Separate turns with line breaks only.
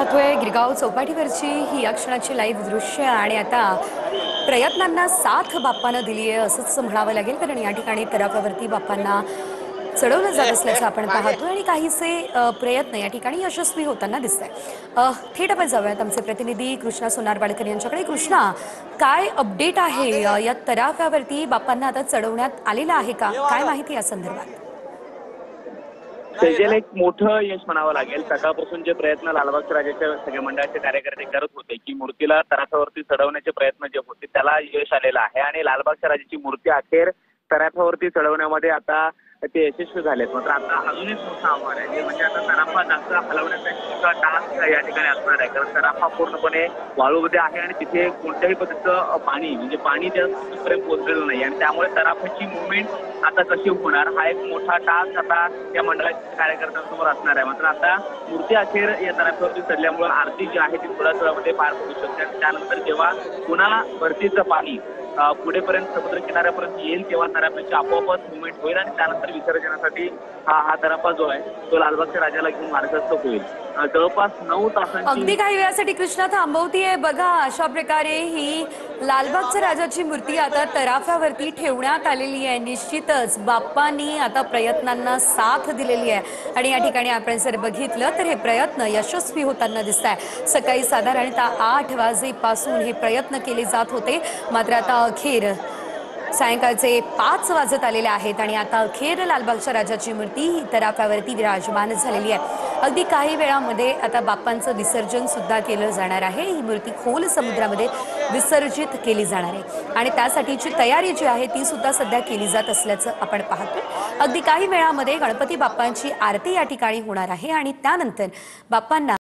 पाहतोय गिरगाव चौपाटीवरची ही या क्षणाची लाईव्ह दृश्य आणि आता प्रयत्नांना साथ बाप्पानं दिली आहे असंच म्हणावं लागेल, कारण या ठिकाणी तराफ्यावरती बाप्पांना चढवलं जात असल्याचं आपण पाहतोय आणि काहीसे प्रयत्न या ठिकाणी यशस्वी होताना दिसत आहे। थेट आपण जाऊयात आमचे प्रतिनिधी कृष्णा सोनारवाडकर यांच्याकडे। कृष्णा, काय अपडेट आहे? या तराफ्यावरती बाप्पांना आता चढवण्यात आलेलं आहे का? काय माहिती या संदर्भात?
सेजेल एक मोठं यश म्हणावं लागेल। सकाळपासून जे प्रयत्न लालबागच्या राजाच्या सगळ्या मंडळाचे कार्यकर्ते करत होते की मूर्तीला तराफ्यावरती चढवण्याचे प्रयत्न जे होते त्याला यश आलेलं आहे आणि लालबागच्या राजाची मूर्ती अखेर तराफ्यावरती चढवण्यामध्ये आता ते यशस्वी झालेत। मात्र आता अजून एक मोठं आव्हान आहे, म्हणजे आता तराफा जास्त हलवण्याचा एक मोठा टास्क या ठिकाणी असणार आहे, कारण तराफा पूर्णपणे वाळूमध्ये आहे आणि तिथे कोणत्याही पद्धतीचं पाणी म्हणजे पाणी त्यापर्यंत पोहोचलेलं नाही आणि त्यामुळे तराफ्याची मुवमेंट आता कशी होणार हा एक मोठा टास्क आता या मंडळाच्या कार्यकर्त्यांसमोर असणार आहे। मात्र आता मूर्ती अखेर या तराफ्यावरती चढल्यामुळे आरती जी आहे ती थोड्या वेळामध्ये पार पडू शकते आणि त्यानंतर जेव्हा पुन्हा भरतीचं पाणी पुढेपर्यंत समुद्र किनाऱ्यापर्यंत येईल तेव्हा तराफ्याची आपोआपच मुवमेंट होईल आणि त्यानंतर विसर्जनासाठी हा तराफा जो आहे तो लालबागच्या राजाला घेऊन मार्गस्थ होईल। जवळपास 9 तासांची
अगदी काही वेळासाठी कृष्णा थांबवतीये बघा। अशा प्रकारे ही लालबागच्या राजाची मूर्ती आता तराफ्यावरती ठेवण्यात आलेली आहे। निश्चितच बाप्पांनी आता प्रयत्नांना साथ दिलेली आहे आणि या ठिकाणी आपण जर बघितलं तर हे प्रयत्न यशस्वी होताना दिसत आहे। सकाळी साधारणतः 8 वाजेपासून हे प्रयत्न केले जात होते, मात्र आता अखेर सायंकाळचे 5 वाजत आलेले आहेत आणि आता अखेर लालबागच्या राजाची मूर्ती तराफ्यावरती विराजमान झालेली आहे। अगदी काही वेळामध्ये आता बाप्पांचं विसर्जन सुद्धा केलं जाणार आहे। ही मूर्ती खोल समुद्रामध्ये विसर्जित केली जाणार आहे आणि त्यासाठीची तयारी जी आहे ती सुद्धा सध्या केली जात असल्याचं आपण पाहतोय। अगदी काही वेळामध्ये गणपती बाप्पांची आरती या ठिकाणी होणार आहे आणि त्यानंतर बाप्पांना